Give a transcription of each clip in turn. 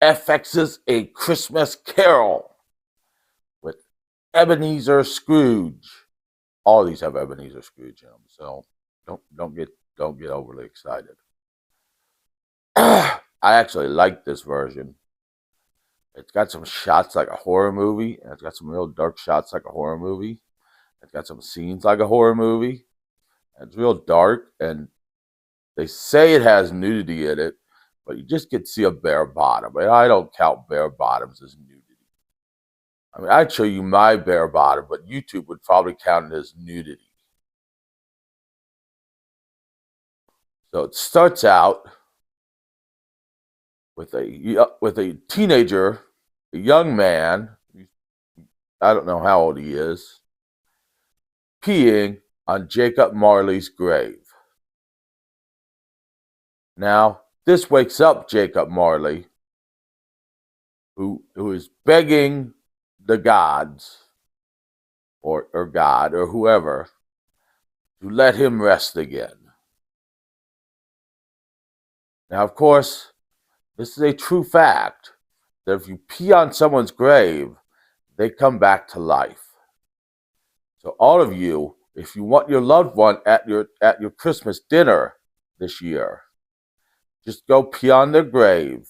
FX's A Christmas Carol with Ebenezer Scrooge. All these have Ebenezer Scrooge in them, so don't get overly excited. I actually like this version. It's got some shots like a horror movie, and it's got some real dark shots like a horror movie. It's got some scenes like a horror movie. It's real dark, and they say it has nudity in it, but you just get to see a bare bottom. And I don't count bare bottoms as nudity. I mean, I'd show you my bare bottom, but YouTube would probably count it as nudity. So it starts out with a teenager, a young man. I don't know how old he is, peeing on Jacob Marley's grave. Now, this wakes up Jacob Marley, who is begging the gods, or God, or whoever, to let him rest again. Now, of course, this is a true fact, that if you pee on someone's grave, they come back to life. So all of you, if you want your loved one at your Christmas dinner this year, just go pee on their grave.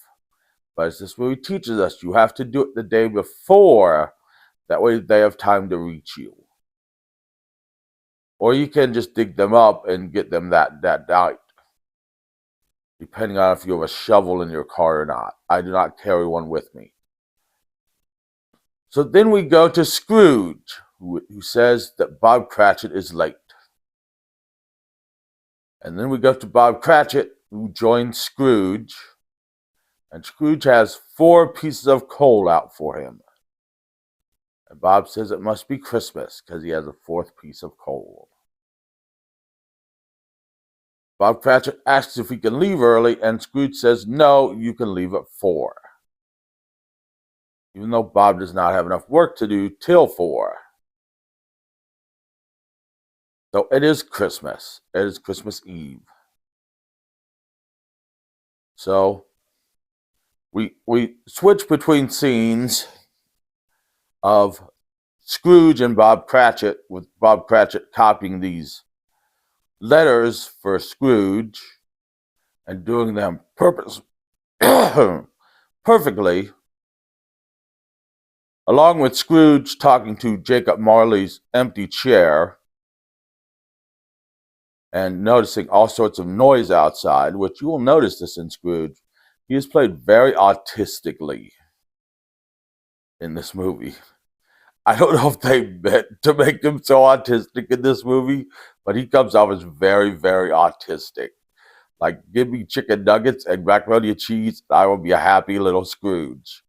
But as this movie teaches us, you have to do it the day before. That way they have time to reach you. Or you can just dig them up and get them that night, depending on if you have a shovel in your car or not. I do not carry one with me. So then we go to Scrooge, who says that Bob Cratchit is late. And then we go to Bob Cratchit, who joins Scrooge. And Scrooge has 4 pieces of coal out for him. And Bob says it must be Christmas because he has a 4th piece of coal. Bob Cratchit asks if he can leave early, and Scrooge says, no, you can leave at 4. Even though Bob does not have enough work to do till 4. So it is Christmas. It is Christmas Eve. So we switch between scenes of Scrooge and Bob Cratchit, with Bob Cratchit copying these letters for Scrooge and doing them perfectly, along with Scrooge talking to Jacob Marley's empty chair and noticing all sorts of noise outside, which you will notice this in Scrooge. He is played very autistically in this movie. I don't know if they meant to make him so autistic in this movie, but he comes off as very, very autistic. Like, give me chicken nuggets and macaroni and cheese, and I will be a happy little Scrooge.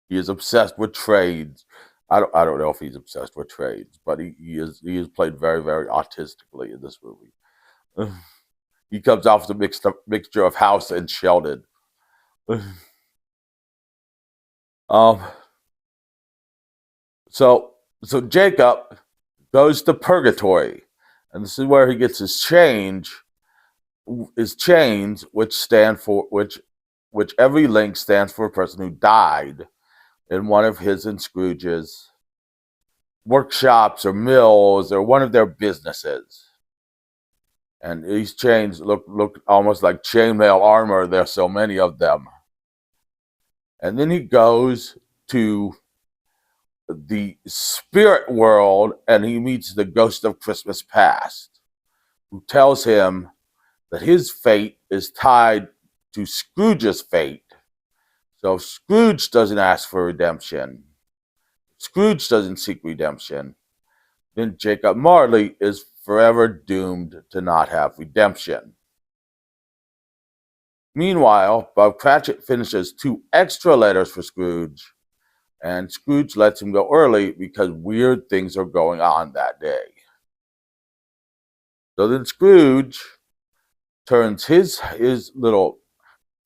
He is obsessed with trades. I don't know if he's obsessed with trades, but he is played very, very autistically in this movie. He comes off as a mixture of House and Sheldon. So Jacob goes to purgatory, and this is where he gets his chains, which stand for which every link stands for a person who died in one of his and Scrooge's workshops or mills or one of their businesses. And these chains look almost like chainmail armor. There's so many of them. And then he goes to the spirit world, and he meets the ghost of Christmas past, who tells him that his fate is tied to Scrooge's fate. So if Scrooge doesn't ask for redemption, Scrooge doesn't seek redemption, then Jacob Marley is forever doomed to not have redemption. Meanwhile, Bob Cratchit finishes 2 extra letters for Scrooge, and Scrooge lets him go early because weird things are going on that day. So then Scrooge turns his little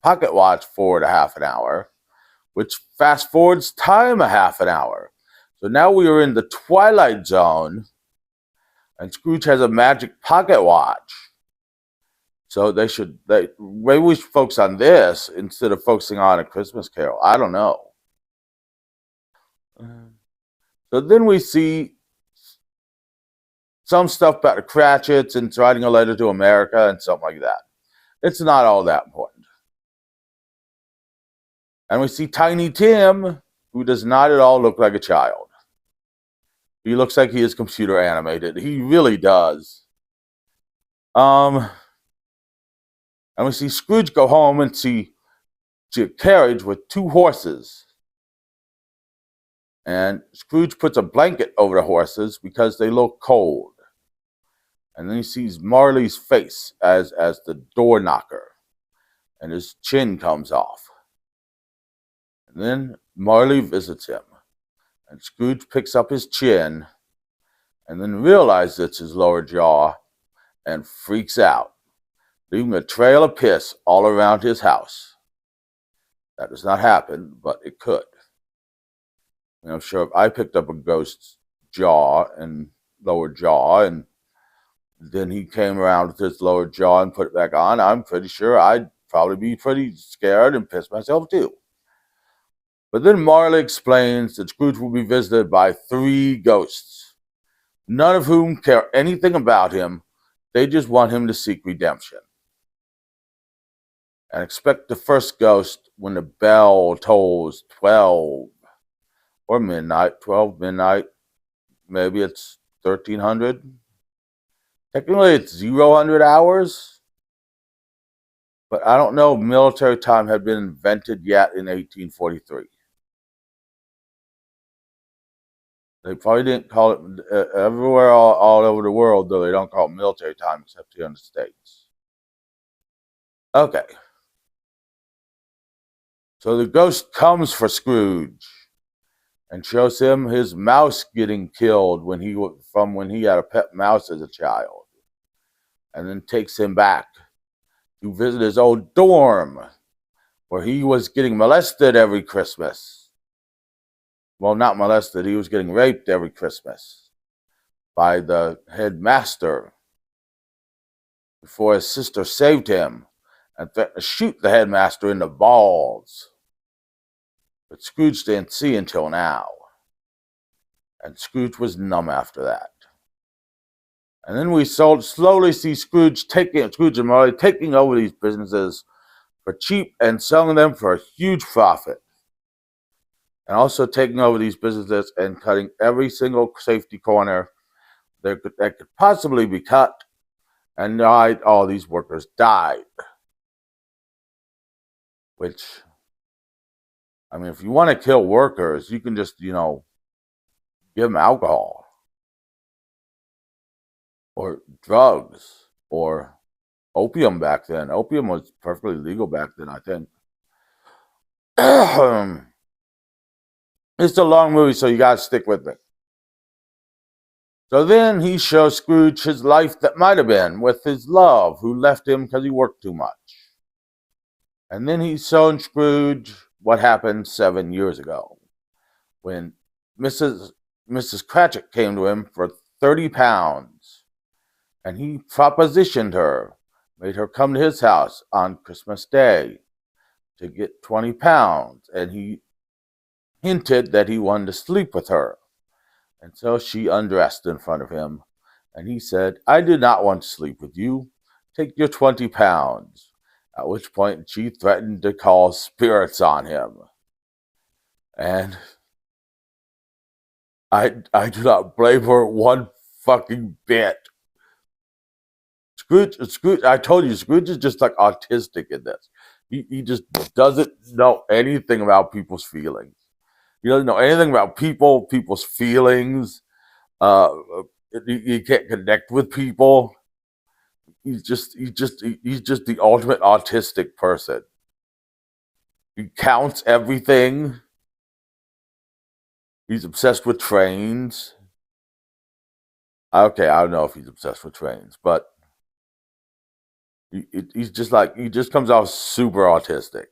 pocket watch forward a half an hour, which fast forwards time a half an hour. So now we are in the Twilight Zone, and Scrooge has a magic pocket watch. So maybe we should focus on this instead of focusing on A Christmas Carol. I don't know. So then we see some stuff about the Cratchits and writing a letter to America and something like that. It's not all that important. And we see Tiny Tim, who does not at all look like a child. He looks like he is computer animated. He really does. And we see Scrooge go home and see a carriage with 2 horses. And Scrooge puts a blanket over the horses because they look cold. And then he sees Marley's face as the door knocker. And his chin comes off. And then Marley visits him. And Scrooge picks up his chin and then realizes it's his lower jaw and freaks out, leaving a trail of piss all around his house. That does not happen, but it could. And I'm sure if I picked up a ghost's jaw and lower jaw and then he came around with his lower jaw and put it back on, I'm pretty sure I'd probably be pretty scared and piss myself too. But then Marley explains that Scrooge will be visited by 3 ghosts, none of whom care anything about him. They just want him to seek redemption. And expect the first ghost when the bell tolls 12 or midnight, 12 midnight. Maybe it's 1300. Technically, it's 0 hours. But I don't know if military time had been invented yet in 1843. They probably didn't call it everywhere, all over the world, though they don't call it military time except here in the States. Okay. So the ghost comes for Scrooge and shows him his mouse getting killed when he had a pet mouse as a child, and then takes him back to visit his old dorm where he was getting molested every Christmas. Well, not molested, he was getting raped every Christmas by the headmaster before his sister saved him and threatened to shoot the headmaster in the balls. But Scrooge didn't see until now. And Scrooge was numb after that. And then we slowly see Scrooge and Marley taking over these businesses for cheap and selling them for a huge profit. And also taking over these businesses and cutting every single safety corner that could possibly be cut. And all these workers died. Which, I mean, if you want to kill workers, you can just, give them alcohol or drugs or opium back then. Opium was perfectly legal back then, I think. It's a long movie, so you got to stick with me. So then he shows Scrooge his life that might have been with his love, who left him because he worked too much. And then he's shown Scrooge what happened 7 years ago when Mrs. Cratchit came to him for 30 pounds. And he propositioned her, made her come to his house on Christmas Day to get 20 pounds. And he hinted that he wanted to sleep with her. And so she undressed in front of him. And he said, "I do not want to sleep with you. Take your 20 pounds. At which point she threatened to call spirits on him. And I do not blame her one fucking bit. Scrooge, I told you, Scrooge is just like autistic in this. He just doesn't know anything about people's feelings. He doesn't know anything about people's feelings. He can't connect with people. He's just the ultimate autistic person. He counts everything. He's obsessed with trains. Okay, I don't know if he's obsessed with trains, but he just comes out super autistic.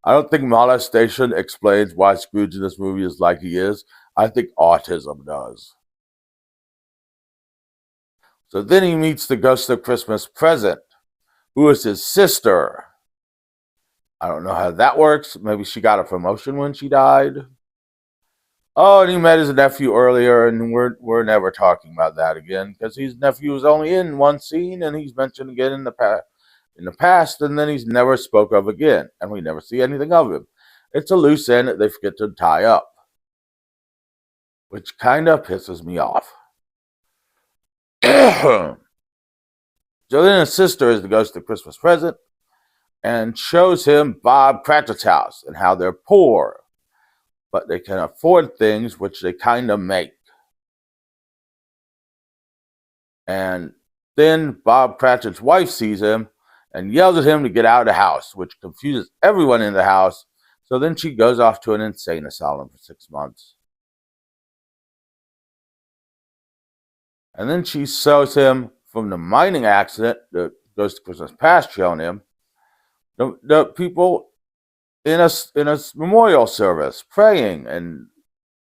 I don't think molestation explains why Scrooge in this movie is like he is. I think autism does. So then he meets the Ghost of Christmas Present, who is his sister. I don't know how that works. Maybe she got a promotion when she died. Oh, and he met his nephew earlier, and we're never talking about that again because his nephew was only in one scene, and he's mentioned again in the past, and then he's never spoke of again, and we never see anything of him. It's a loose end that they forget to tie up, which kind of pisses me off. So then his sister is the ghost of Christmas present and shows him Bob Cratchit's house and how they're poor, but they can afford things which they kind of make. And then Bob Cratchit's wife sees him and yells at him to get out of the house, which confuses everyone in the house. So then she goes off to an insane asylum for 6 months. And then she shows him from the mining accident that Ghost of Christmas Past shown him, the people in a memorial service praying and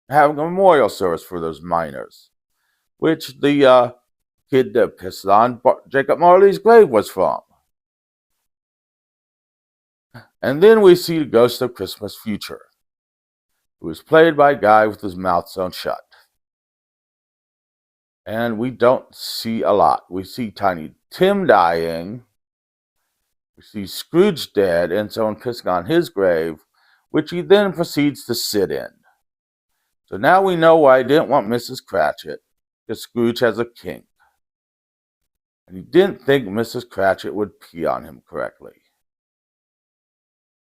having a memorial service for those miners, which the kid that pissed on Jacob Marley's grave was from. And then we see the Ghost of Christmas Future, who is played by a guy with his mouth sewn shut. And we don't see a lot. We see Tiny Tim dying. We see Scrooge dead and someone pissing on his grave, which he then proceeds to sit in. So now we know why he didn't want Mrs. Cratchit, because Scrooge has a kink. And he didn't think Mrs. Cratchit would pee on him correctly.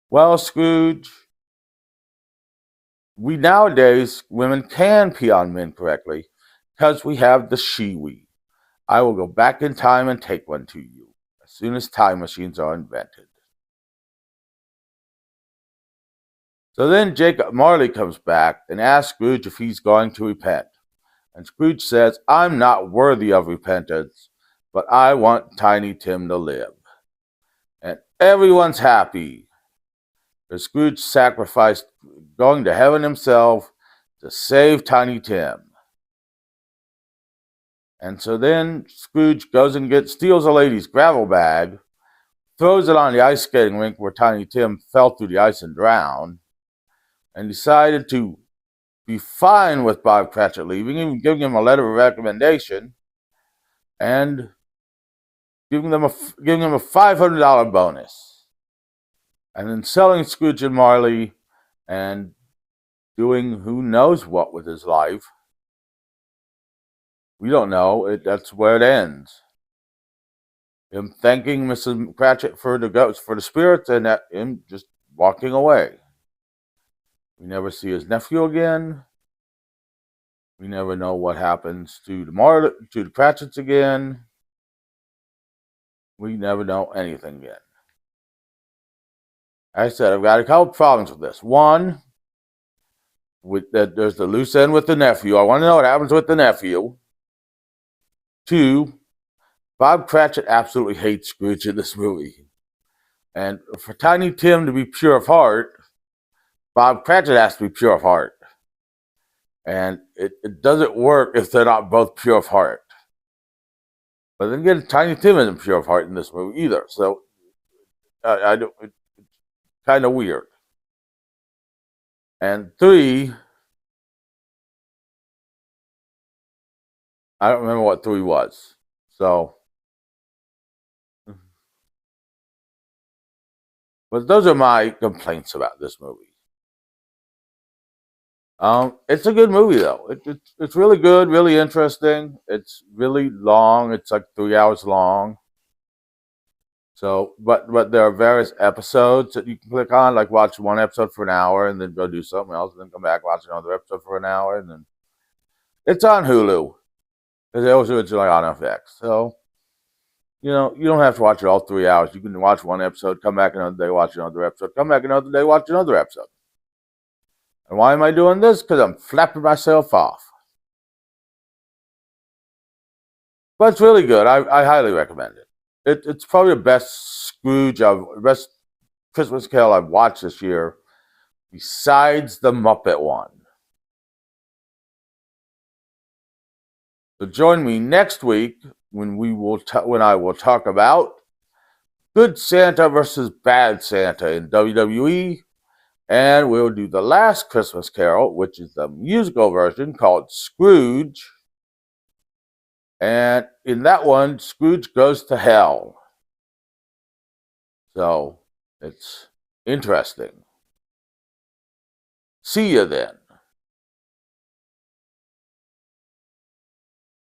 Well, Scrooge, nowadays, women can pee on men correctly because we have the Shewee. I will go back in time and take one to you as soon as time machines are invented. So then Jacob Marley comes back and asks Scrooge if he's going to repent. And Scrooge says, I'm not worthy of repentance, but I want Tiny Tim to live. And everyone's happy. Because Scrooge sacrificed going to heaven himself to save Tiny Tim. And so then Scrooge goes and steals a lady's gravel bag, throws it on the ice skating rink where Tiny Tim fell through the ice and drowned, and decided to be fine with Bob Cratchit leaving, even giving him a letter of recommendation, and giving him a $500 bonus. And then selling Scrooge and Marley and doing who knows what with his life. We don't know. That's where it ends. Him thanking Mrs. Cratchit for the ghosts, for the spirits, and him just walking away. We never see his nephew again. We never know what happens to the Cratchits again. We never know anything again. I said I've got a couple problems with this. One, there's the loose end with the nephew. I want to know what happens with the nephew. Two, Bob Cratchit absolutely hates Scrooge in this movie. And for Tiny Tim to be pure of heart, Bob Cratchit has to be pure of heart. And it doesn't work if they're not both pure of heart. But then again, Tiny Tim isn't pure of heart in this movie either. So it's kind of weird. And three, I don't remember what three was. So, but those are my complaints about this movie. It's a good movie though. It's really good, really interesting. It's really long. It's like 3 hours long. So, but there are various episodes that you can click on, like watch one episode for an hour and then go do something else, and then come back watch another episode for an hour, and then it's on Hulu because it was originally on FX. So, you don't have to watch it all 3 hours. You can watch one episode, come back another day, watch another episode, come back another day, watch another episode. And why am I doing this? Because I'm flapping myself off. But it's really good. I highly recommend it. It's probably the best best Christmas Carol I've watched this year, besides the Muppet one. So join me next week when I will talk about Good Santa versus Bad Santa in WWE. And we'll do the last Christmas Carol, which is the musical version called Scrooge. And in that one, Scrooge goes to hell. So it's interesting. See you then.